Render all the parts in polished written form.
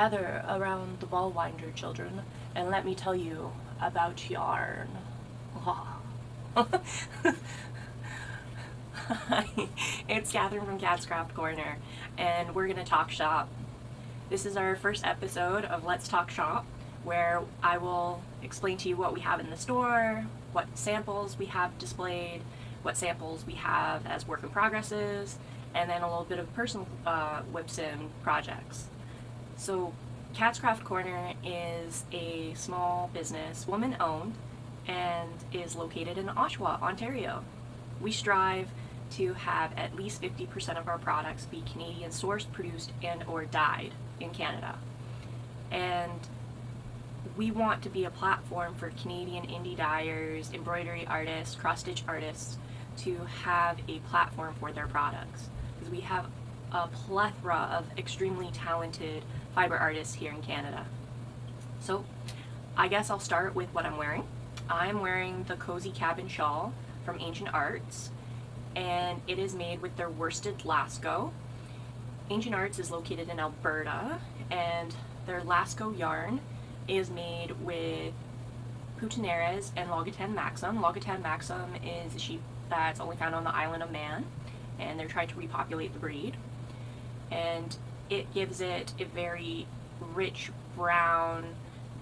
Gather around the ball winder, children, and let me tell you about yarn. Hi, it's Catherine from Cat's Craft Corner, and we're gonna talk shop. This is our first episode of Let's Talk Shop, where I will explain to you what we have in the store, what samples we have displayed, what samples we have as work in progresses, and then a little bit of personal whips and projects. So Cat's Craft Corner is a small business, woman-owned, and is located in Oshawa, Ontario. We strive to have at least 50% of our products be Canadian sourced, produced, and or dyed in Canada. And we want to be a platform for Canadian indie dyers, embroidery artists, cross-stitch artists to have a platform for their products. Because we have a plethora of extremely talented fiber artists here in Canada. So I guess I'll start with what I'm wearing. I'm wearing the Cozy Cabin Shawl from Ancient Arts, and it is made with their worsted Lasco. Ancient Arts is located in Alberta, and their Lasco yarn is made with Puttaneras and Logatan Maxim. Logatan Maxim is a sheep that's only found on the island of Man, and they're trying to repopulate the breed. And it gives it a very rich brown,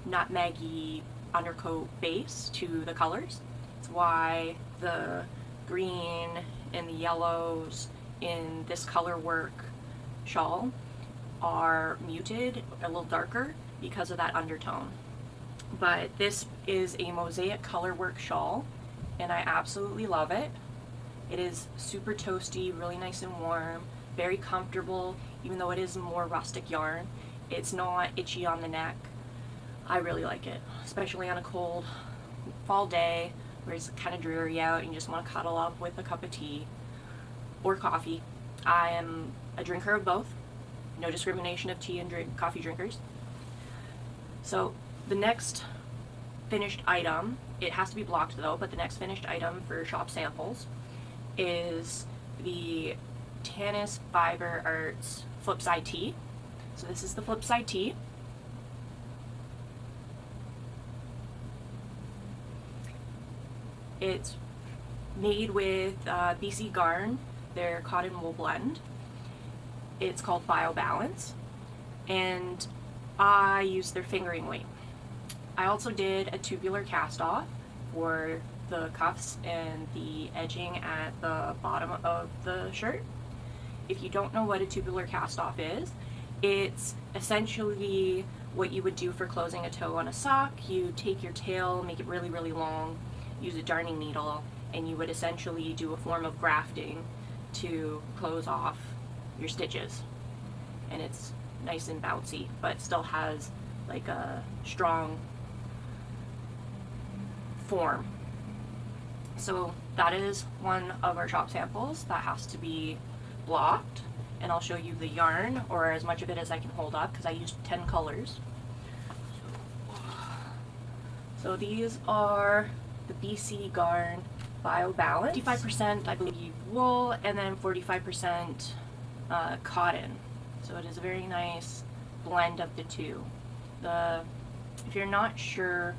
nutmeggy undercoat base to the colors. It's why the green and the yellows in this color work shawl are muted, a little darker, because of that undertone. But this is a mosaic color work shawl, and I absolutely love it. It is super toasty, really nice and warm, very comfortable, even though it is more rustic yarn. It's not itchy on the neck. I really like it, especially on a cold fall day where it's kind of dreary out and you just want to cuddle up with a cup of tea or coffee. I am a drinker of both. No discrimination of tea and coffee drinkers. So the next finished item, it has to be blocked though, but the next finished item for shop samples is the Tanis Fiber Arts Flipside Tee. So this is the Flipside Tee. It's made with BC Garn, their cotton wool blend. It's called BioBalance, and I use their fingering weight. I also did a tubular cast off for the cuffs and the edging at the bottom of the shirt. If you don't know what a tubular cast off is, it's essentially what you would do for closing a toe on a sock. You take your tail, make it really, really long, use a darning needle, and you would essentially do a form of grafting to close off your stitches. And it's nice and bouncy, but still has like a strong form. So that is one of our shop samples that has to be blocked, and I'll show you the yarn, or as much of it as I can hold up, because I used 10 colors. So these are the BC Garn BioBalance. 55% I believe wool, and then 45% cotton. So it is a very nice blend of the two. If you're not sure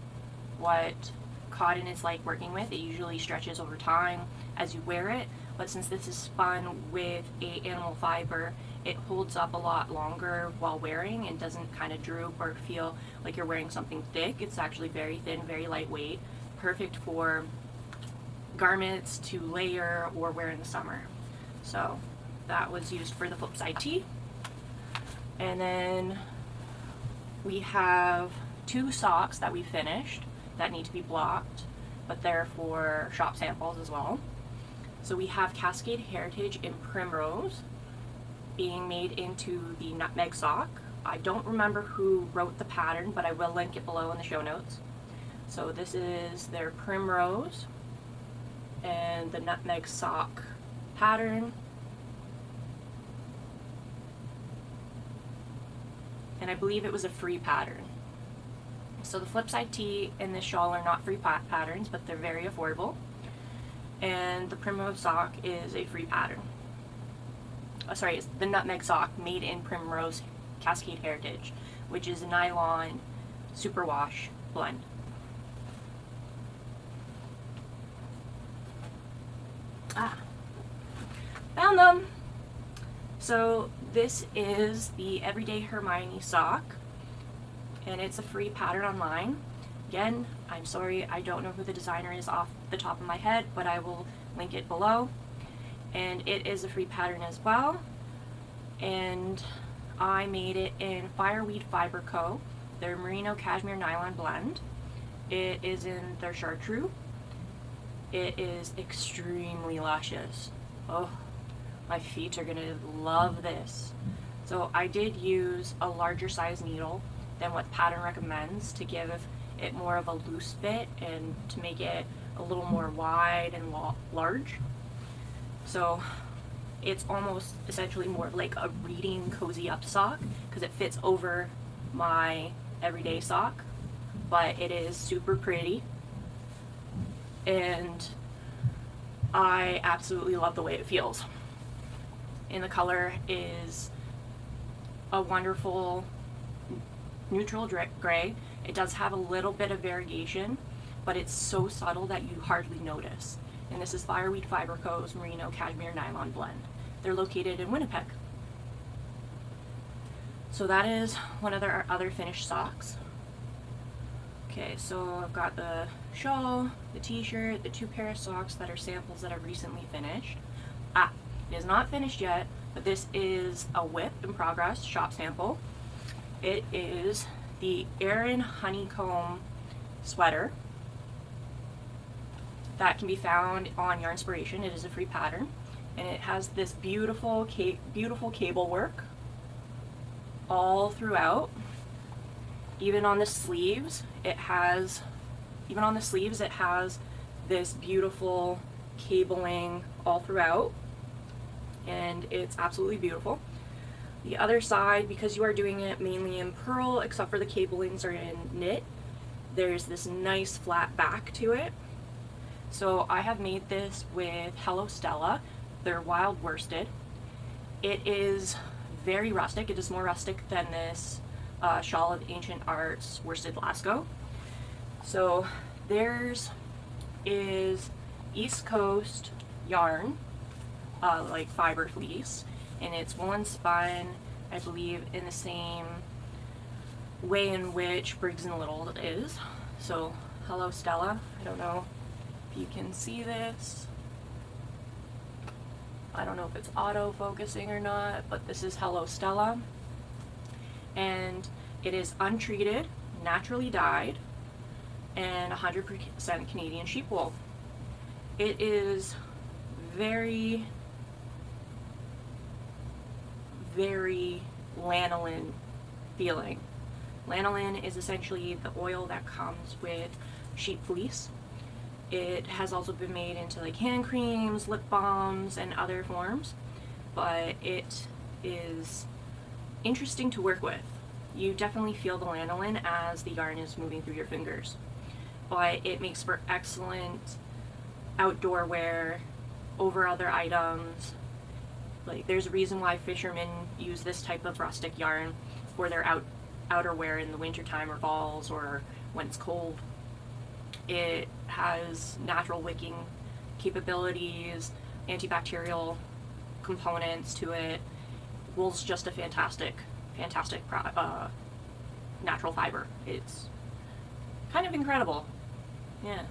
what cotton is like working with, it usually stretches over time as you wear it, but since this is spun with a animal fiber, it holds up a lot longer while wearing and doesn't kind of droop or feel like you're wearing something thick. It's actually very thin, very lightweight, perfect for garments to layer or wear in the summer. So that was used for the Flipside Tee. And then we have 2 socks that we finished that need to be blocked, but they're for shop samples as well. So we have Cascade Heritage in Primrose being made into the nutmeg sock. I don't remember who wrote the pattern, but I will link it below in the show notes. So this is their Primrose and the nutmeg sock pattern. And I believe it was a free pattern. So the Flipside Tee and this shawl are not free patterns, but they're very affordable. And the Primrose sock is a free pattern. Sorry, it's the nutmeg sock made in Primrose Cascade Heritage, which is a nylon superwash blend. Found them! So this is the Everyday Hermione sock, and it's a free pattern online. Again, I'm sorry, I don't know who the designer is off the top of my head, but I will link it below. And it is a free pattern as well. And I made it in Fireweed Fiber Co., their merino cashmere nylon blend. It is in their chartreuse. It is extremely luscious. Oh, my feet are gonna love this. So I did use a larger size needle than what the pattern recommends to give it more of a loose fit and to make it a little more wide and large. So it's almost essentially more like a reading cozy up sock because it fits over my everyday sock, but it is super pretty and I absolutely love the way it feels. And the color is a wonderful neutral gray. It does have a little bit of variation, but it's so subtle that you hardly notice. And this is Fireweed Fiber Co.'s Merino Cashmere Nylon Blend. They're located in Winnipeg. So that is one of their other finished socks. Okay, so I've got the shawl, the t-shirt, the 2 pair of socks that are samples that I've recently finished. It is not finished yet, but this is a WIP in progress shop sample. It is the Aran Honeycomb sweater that can be found on Yarnspiration. It is a free pattern, and it has this beautiful cable work all throughout. Even on the sleeves, it has this beautiful cabling all throughout, and it's absolutely beautiful. The other side, because you are doing it mainly in pearl, except for the cablings are in knit, there's this nice flat back to it. So I have made this with Hello Stella. They're wild worsted. It is very rustic. It is more rustic than this Shawl of Ancient Arts worsted Lasco. So theirs is East Coast yarn, like fiber fleece, and it's woolen spun, I believe, in the same way in which Briggs & Little is. So Hello Stella. I don't know if you can see this. I don't know if it's auto focusing or not, but this is Hello Stella, and it is untreated, naturally dyed, and 100% Canadian sheep wool. It is very, very lanolin feeling. Lanolin is essentially the oil that comes with sheep fleece. It has also been made into like hand creams, lip balms, and other forms, but it is interesting to work with. You definitely feel the lanolin as the yarn is moving through your fingers, but it makes for excellent outdoor wear over other items. Like, there's a reason why fishermen use this type of rustic yarn for their outerwear in the wintertime or falls or when it's cold. It has natural wicking capabilities, antibacterial components to it. Wool's just a fantastic natural fiber. It's kind of incredible. Yeah.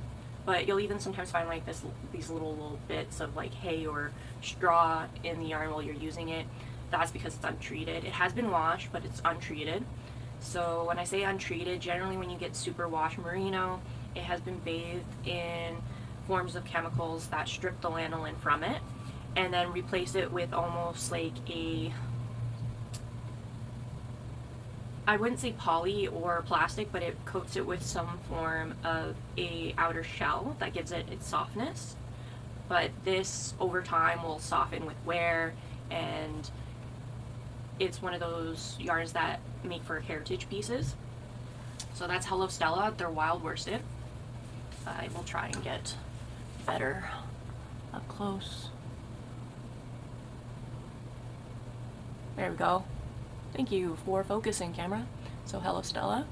But you'll even sometimes find like these little bits of like hay or straw in the yarn while you're using it. That's because it's untreated. It has been washed, but it's untreated. So when I say untreated, generally when you get super wash merino, it has been bathed in forms of chemicals that strip the lanolin from it and then replace it with almost like a, I wouldn't say poly or plastic, but it coats it with some form of a outer shell that gives it its softness. But this over time will soften with wear, and it's one of those yarns that make for heritage pieces. So that's Hello Stella. They're wild worsted. I will try and get better up close. There we go. Thank you for focusing, camera. So hello, Stella.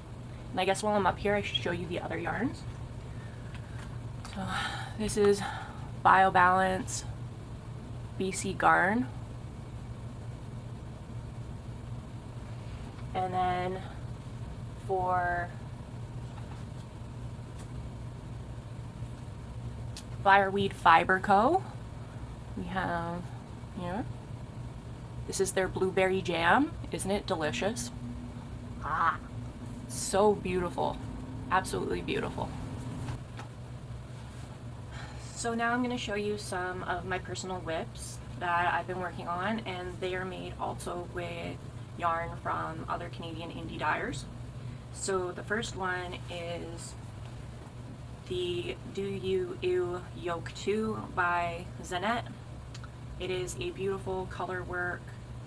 And I guess while I'm up here, I should show you the other yarns. So this is BioBalance BC Garn. And then for Fireweed Fiber Co., we have here. This is their blueberry jam. Isn't it delicious? Ah, so beautiful. Absolutely beautiful. So now I'm going to show you some of my personal whips that I've been working on, and they are made also with yarn from other Canadian indie dyers. So the first one is the Do You Ew Yoke 2 by Zanette. It is a beautiful color work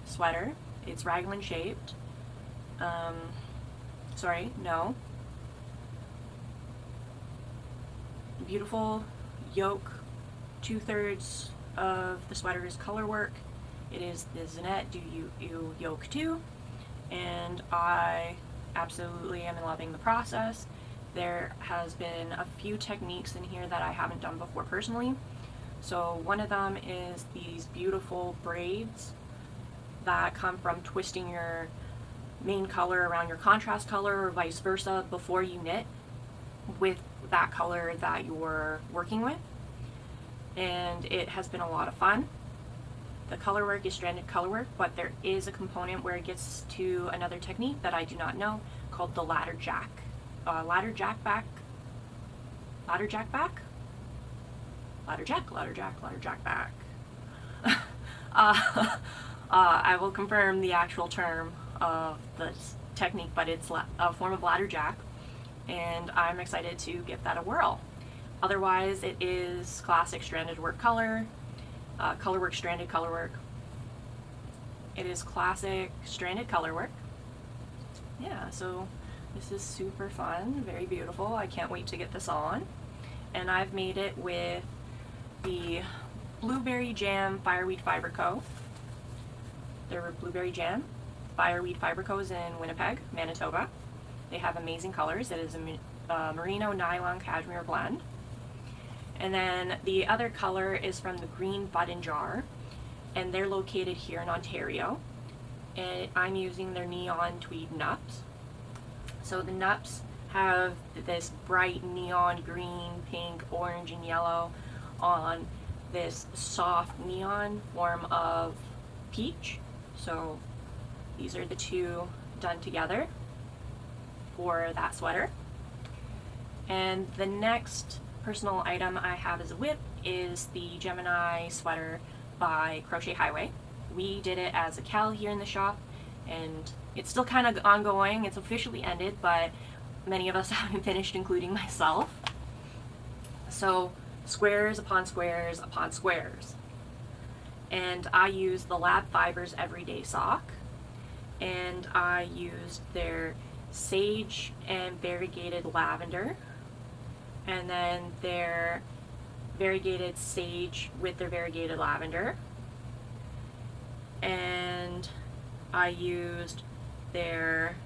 sweater. It's raglan shaped. Beautiful yoke. 2/3 of the sweater is color work. It is the Zanette Do You Ew Yoke 2, and I absolutely am loving the process. There has been a few techniques in here that I haven't done before personally. So one of them is these beautiful braids that come from twisting your main color around your contrast color or vice versa before you knit with that color that you're working with. And it has been a lot of fun. The color work is stranded color work, but there is a component where it gets to another technique that I do not know called the ladder jack. Ladder jack back. I will confirm the actual term of the technique, but it's a form of ladder jack, and I'm excited to give that a whirl. Otherwise, it is classic stranded work color work, stranded color work. It is classic stranded color work. Yeah, so this is super fun, very beautiful. I can't wait to get this on. And I've made it with the Blueberry Jam Fireweed Fiber Co. They're Blueberry Jam Fireweed Fiber Co. is in Winnipeg, Manitoba. They have amazing colors. It is a merino nylon cashmere blend. And then the other color is from the Green Button Jar, and they're located here in Ontario. And I'm using their neon tweed nups. So the nups have this bright neon green, pink, orange, and yellow on this soft neon form of peach. So these are the two done together for that sweater. And the next personal item I have as a whip is the Gemini sweater by Crochet Highway. We did it as a cal here in the shop, and it's still kind of ongoing. It's officially ended, but many of us haven't finished, including myself. So squares upon squares upon squares. And I used the Lab Fibers Everyday Sock, and I used their Sage and Variegated Lavender, and then their Variegated Sage with their Variegated Lavender, and I used their,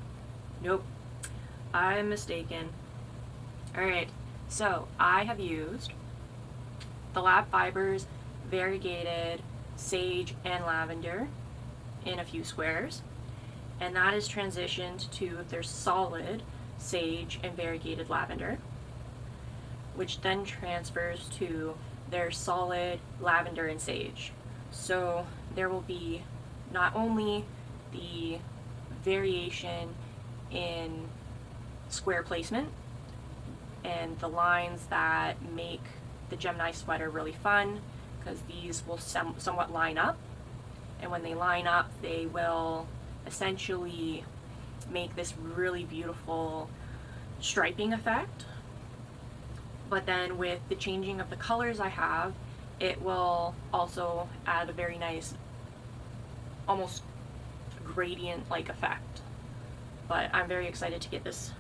nope, I'm mistaken. Alright, so I have used the Lab Fibers Variegated Sage and Lavender in a few squares, and that is transitioned to their solid Sage and Variegated Lavender, which then transfers to their solid lavender and sage. So there will be not only the variation in square placement and the lines that make the Gemini sweater really fun, because these will somewhat line up, and when they line up they will essentially make this really beautiful striping effect. But then with the changing of the colors I have, it will also add a very nice, almost gradient-like effect. But I'm very excited to get this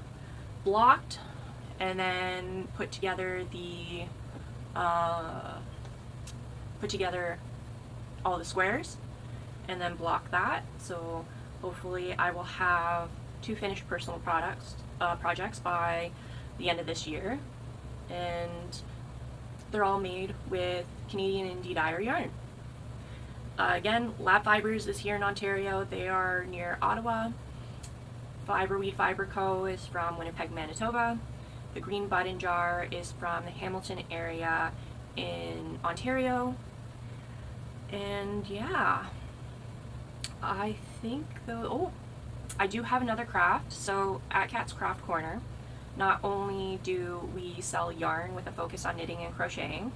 blocked and then put together all the squares and then block that. So hopefully I will have 2 finished personal projects by the end of this year, and they're all made with Canadian indie dyer yarn. Again, Lab Fibers is here in Ontario. They are near Ottawa. Fiberweed Fiber Co. is from Winnipeg, Manitoba. The Green Button Jar is from the Hamilton area in Ontario. And yeah, I think I do have another craft. So at Kat's Craft Corner, not only do we sell yarn with a focus on knitting and crocheting,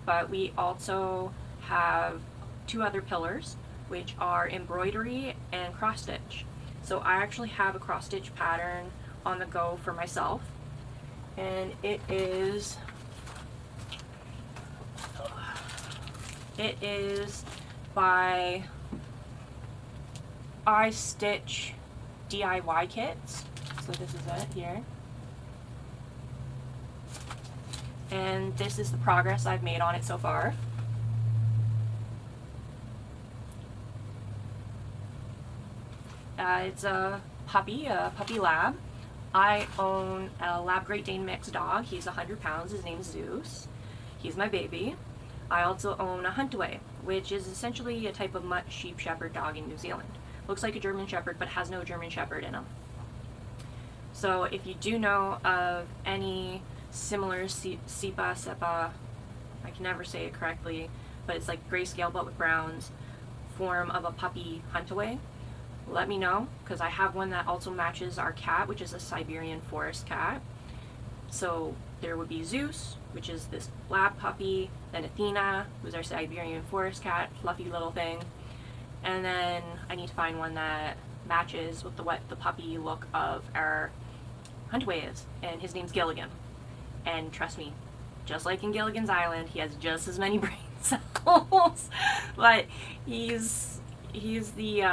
but we also have 2 other pillars, which are embroidery and cross stitch. So I actually have a cross stitch pattern on the go for myself, and it is by I Stitch DIY Kits. So this is it here. And this is the progress I've made on it so far. It's a puppy lab. I own a Lab Great Dane mixed dog. He's 100 pounds. His name's Zeus. He's my baby. I also own a Huntaway, which is essentially a type of mutt sheep shepherd dog in New Zealand. Looks like a German shepherd, but has no German shepherd in him. So if you do know of any similar SEPA, I can never say it correctly, but it's like grayscale but with browns, form of a puppy Huntaway, let me know, because I have one that also matches our cat, which is a Siberian forest cat. So there would be Zeus, which is this lab puppy, then Athena, who's our Siberian forest cat, fluffy little thing, and then I need to find one that matches with what the puppy look of our Huntaway is, and his name's Gilligan. And trust me, just like in Gilligan's Island, he has just as many brain cells, but he's the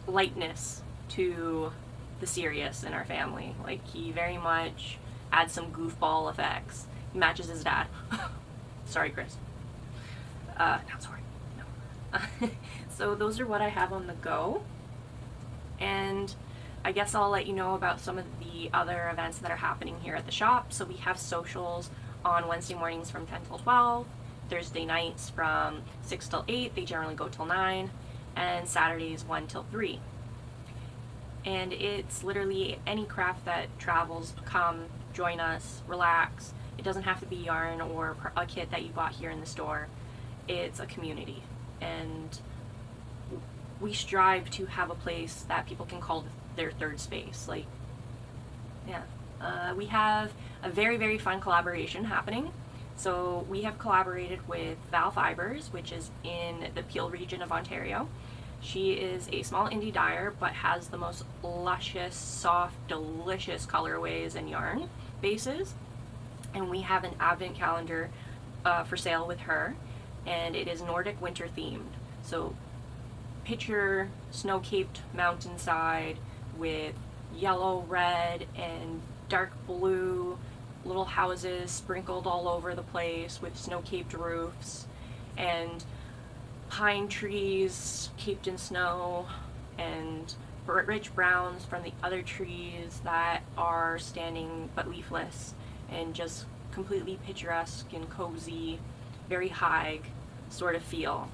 lightness to the serious in our family. Like, he very much adds some goofball effects. He matches his dad. Sorry, Chris. Not sorry. No. So those are what I have on the go. And I guess I'll let you know about some of the other events that are happening here at the shop. So we have socials on Wednesday mornings from 10 till 12, Thursday nights from 6 till 8, they generally go till 9, and Saturdays 1 till 3. And it's literally any craft that travels, come, join us, relax. It doesn't have to be yarn or a kit that you bought here in the store. It's a community, and we strive to have a place that people can call their third space. Like, yeah. We have a very, very fun collaboration happening. So we have collaborated with Val Fibers, which is in the Peel region of Ontario. She is a small indie dyer, but has the most luscious, soft, delicious colorways and yarn bases. And we have an advent calendar for sale with her, and it is Nordic winter themed. So picture snow-capped mountainside with yellow, red, and dark blue little houses sprinkled all over the place with snow-capped roofs, and pine trees caped in snow, and rich browns from the other trees that are standing but leafless, and just completely picturesque and cozy, very high sort of feel.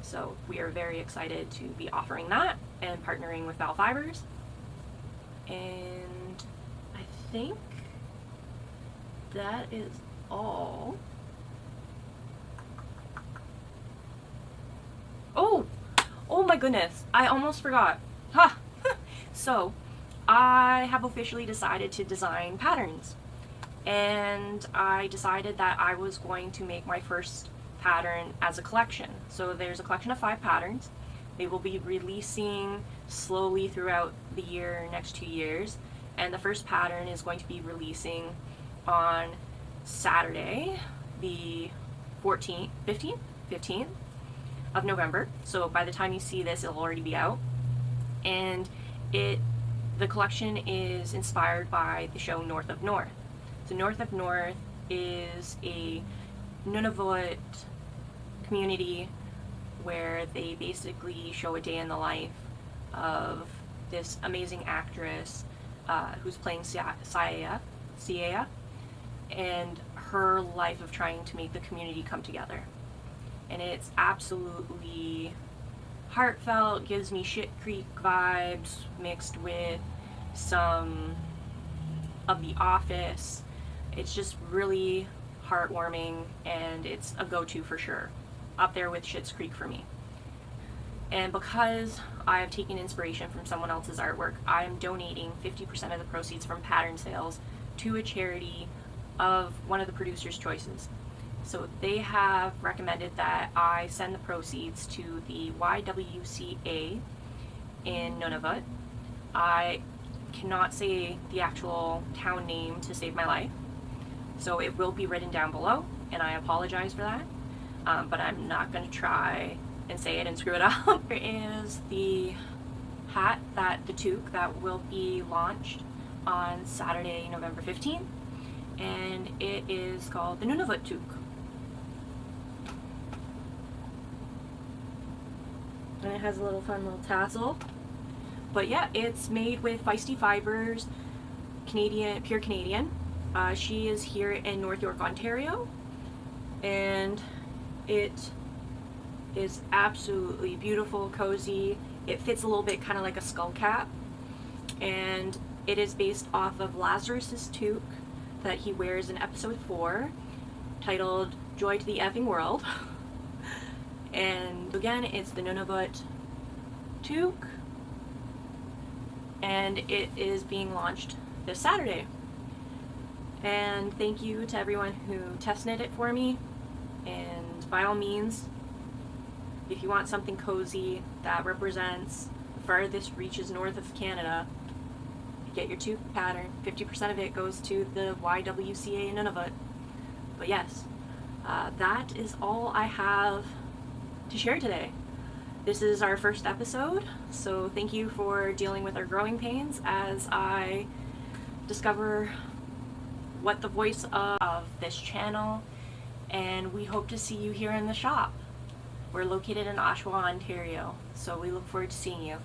So we are very excited to be offering that and partnering with Val Fibers. And I think that is all. Oh my goodness, I almost forgot. Ha! So I have officially decided to design patterns, and I decided that I was going to make my first pattern as a collection. So there's a collection of 5 patterns. They will be releasing slowly throughout the year, next 2 years, and the first pattern is going to be releasing on Saturday, the 15th of November. So by the time you see this, it'll already be out. And the collection is inspired by the show North of North. So North of North is a Nunavut community where they basically show a day in the life of this amazing actress who's playing Saya, and her life of trying to make the community come together. And it's absolutely heartfelt, gives me Shit Creek vibes mixed with some of The Office. It's just really heartwarming, and it's a go-to for sure. Up there with Schitt's Creek for me. And because I've taken inspiration from someone else's artwork, I'm donating 50% of the proceeds from pattern sales to a charity of one of the producer's choices. So they have recommended that I send the proceeds to the YWCA in Nunavut. I cannot say the actual town name to save my life, so it will be written down below, and I apologize for that, but I'm not going to try and say it and screw it up. There is the hat, the toque, that will be launched on Saturday, November 15th, and it is called the Nunavut toque. And it has a little fun little tassel. But yeah, it's made with Feisty Fibers, pure Canadian. She is here in North York, Ontario, and it is absolutely beautiful, cozy. It fits a little bit kind of like a skull cap, and it is based off of Lazarus's toque that he wears in episode 4, titled Joy to the Effing World. And again, it's the Nunavut toque, and it is being launched this Saturday. And thank you to everyone who test knit it for me, and by all means, if you want something cozy that represents the farthest reaches north of Canada, get your toque pattern. 50% of it goes to the YWCA in Nunavut. But yes, that is all I have to share today. This is our first episode, so thank you for dealing with our growing pains as I discover what the voice of this channel, and we hope to see you here in the shop. We're located in Oshawa, Ontario, so we look forward to seeing you.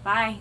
Bye!